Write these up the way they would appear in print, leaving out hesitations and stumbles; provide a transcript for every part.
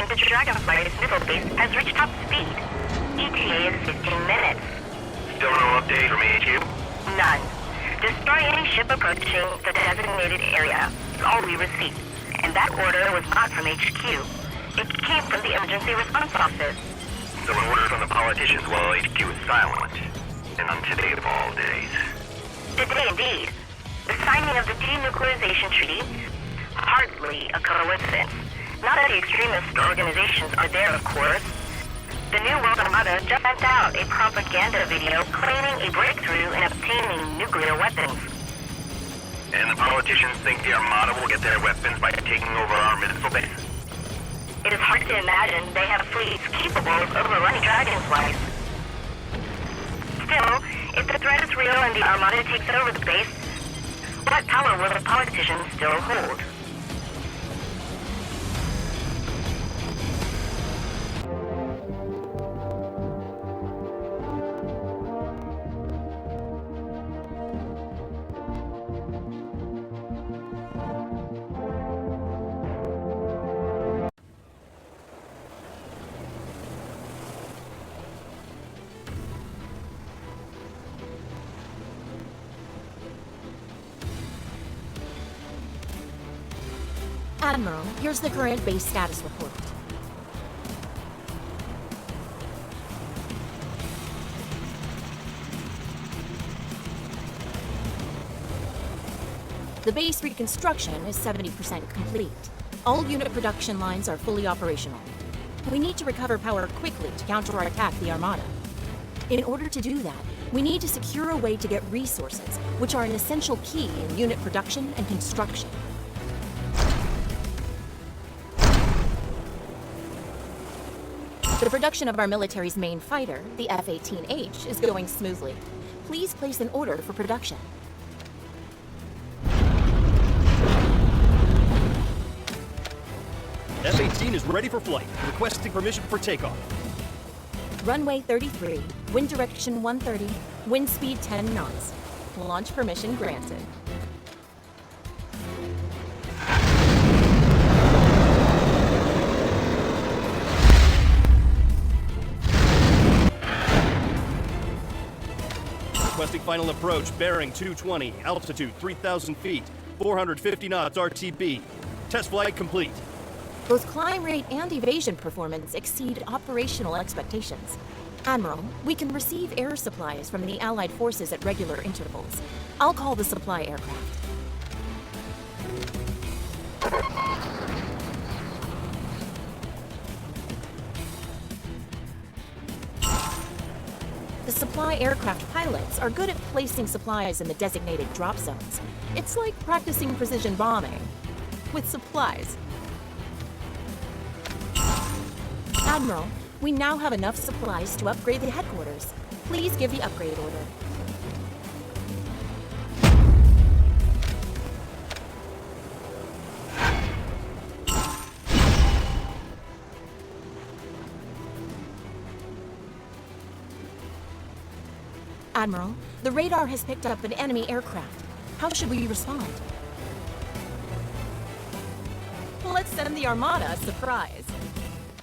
think the Dragonfly's missile base has reached top speed. ETA is 15 minutes. Still no update from HQ? None. Destroy any ship approaching the designated area. Is all we received. And that order was not from HQ. It came from the emergency response office. So an order from the politicians while HQ is silent. And on today of all days. Today indeed. The signing of the denuclearization treaty? Hardly a coincidence. Not all the extremist organizations are there, of course. The New World Armada just sent out a propaganda video claiming a breakthrough in obtaining nuclear weapons. And the politicians think the Armada will get their weapons by taking over our missile base? It is hard to imagine they have fleets capable of overrunning Dragonflies. Still, if the threat is real and the Armada takes over the base, what power will the politicians still hold? Admiral, here's the current base status report. The base reconstruction is 70% complete. All unit production lines are fully operational. We need to recover power quickly to counterattack the Armada. In order to do that, we need to secure a way to get resources, which are an essential key in unit production and construction. The production of our military's main fighter, the F-18H, is going smoothly. Please place an order for production. F-18 is ready for flight, requesting permission for takeoff. Runway 33, wind direction 130, wind speed 10 knots. Launch permission granted. Requesting final approach, bearing 220, altitude 3,000 feet, 450 knots RTB. Test flight complete. Both climb rate and evasion performance exceed operational expectations. Admiral, we can receive air supplies from the Allied forces at regular intervals. I'll call the supply aircraft. The supply aircraft pilots are good at placing supplies in the designated drop zones. It's like practicing precision bombing with supplies. Admiral, we now have enough supplies to upgrade the headquarters. Please give the upgrade order. Admiral, the radar has picked up an enemy aircraft. How should we respond? Let's send the Armada a surprise.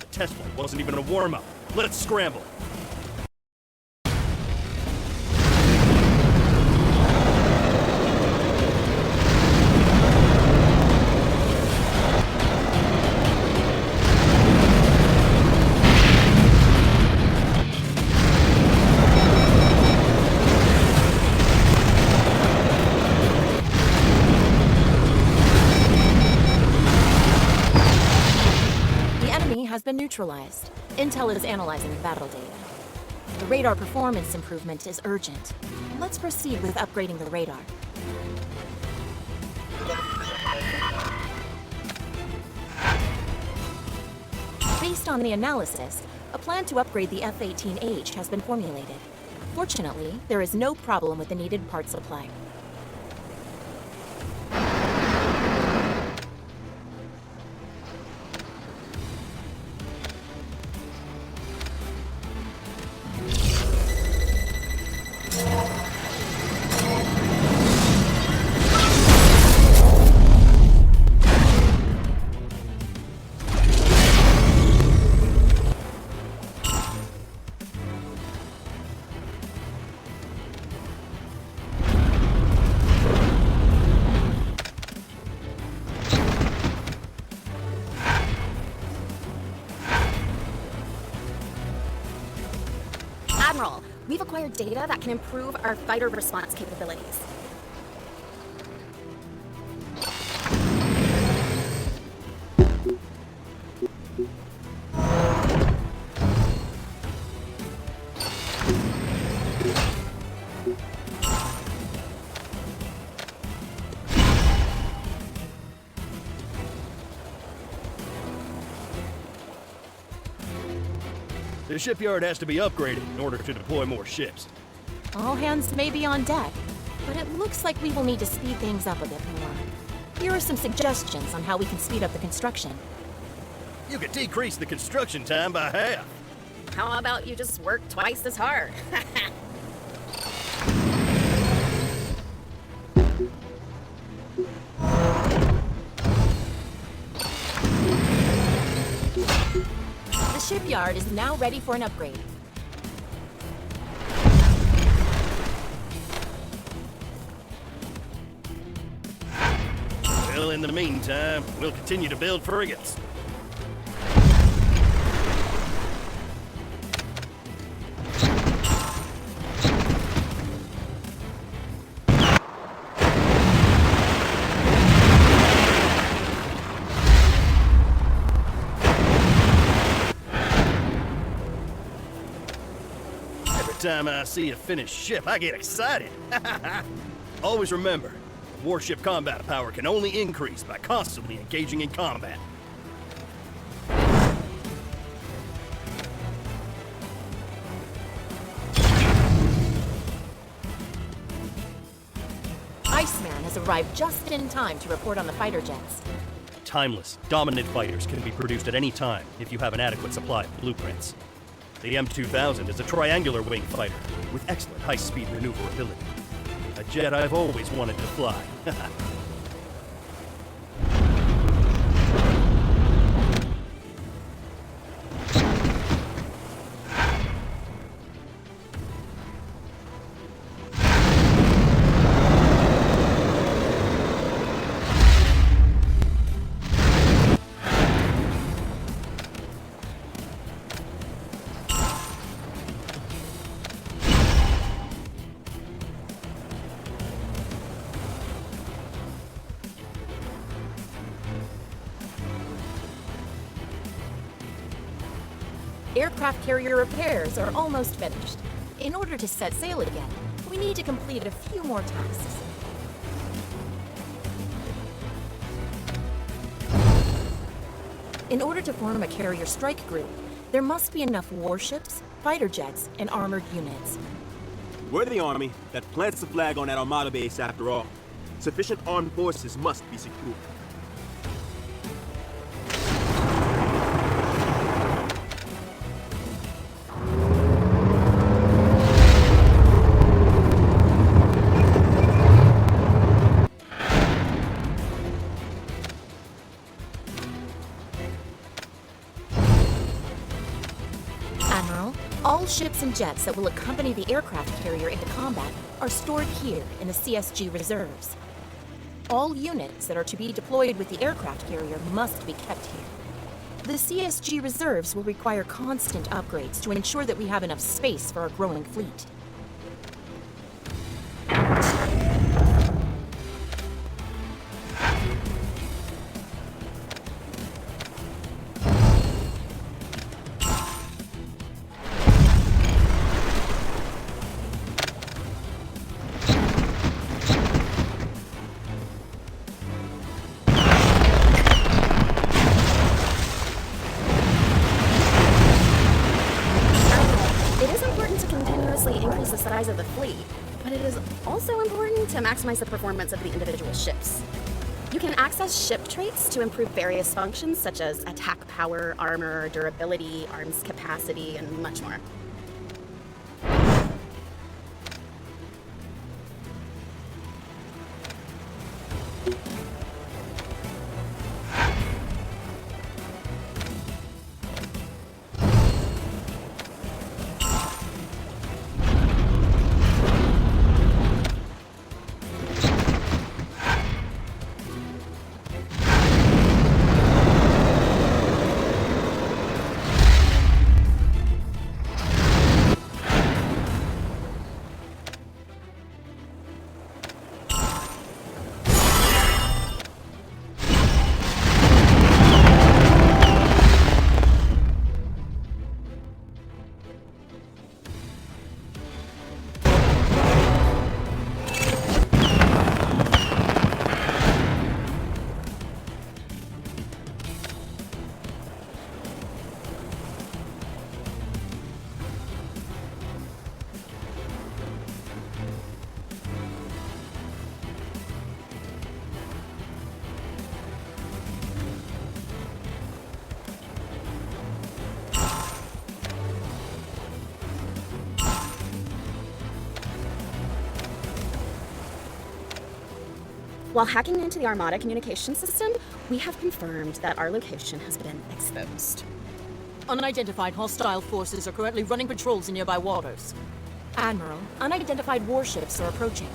The test flight wasn't even a warm-up. Let's scramble. Has been neutralized. Intel is analyzing the battle data. The radar performance improvement is urgent. Let's proceed with upgrading the radar. Based on the analysis, a plan to upgrade the F-18H has been formulated. Fortunately, there is no problem with the needed part supply. Admiral, we've acquired data that can improve our fighter response capabilities. The shipyard has to be upgraded in order to deploy more ships. All hands may be on deck, but it looks like we will need to speed things up a bit more. Here are some suggestions on how we can speed up the construction. You could decrease the construction time by half. How about you just work twice as hard? The shipyard is now ready for an upgrade. Well, in the meantime, we'll continue to build frigates. Every time I see a finished ship, I get excited. Always remember, warship combat power can only increase by constantly engaging in combat. Iceman has arrived just in time to report on the fighter jets. Timeless, dominant fighters can be produced at any time if you have an adequate supply of blueprints. The M2000 is a triangular wing fighter with excellent high-speed maneuverability. A jet I've always wanted to fly. Aircraft carrier repairs are almost finished. In order to set sail again, we need to complete a few more tasks. In order to form a carrier strike group, there must be enough warships, fighter jets, and armored units. We're the army that plants the flag on that Armada base after all. Sufficient armed forces must be secured. Admiral, all ships and jets that will accompany the aircraft carrier into combat are stored here in the CSG reserves. All units that are to be deployed with the aircraft carrier must be kept here. The CSG reserves will require constant upgrades to ensure that we have enough space for our growing fleet. Increase the size of the fleet, but it is also important to maximize the performance of the individual ships. You can access ship traits to improve various functions such as attack power, armor, durability, arms capacity, and much more. While hacking into the Armada communication system, we have confirmed that our location has been exposed. Unidentified hostile forces are currently running patrols in nearby waters. Admiral, unidentified warships are approaching.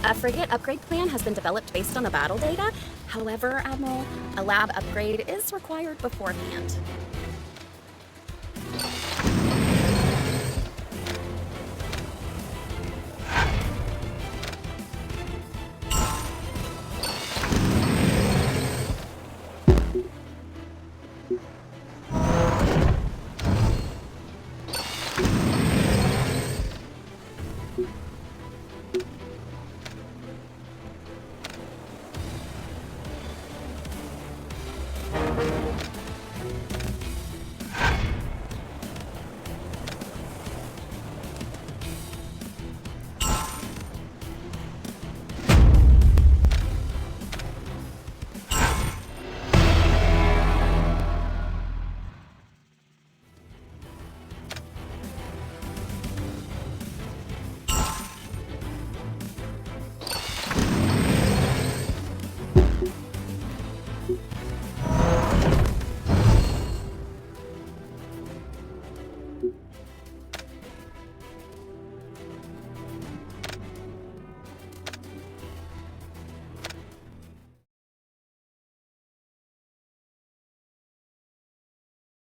A frigate upgrade plan has been developed based on the battle data. However, Admiral, a lab upgrade is required beforehand.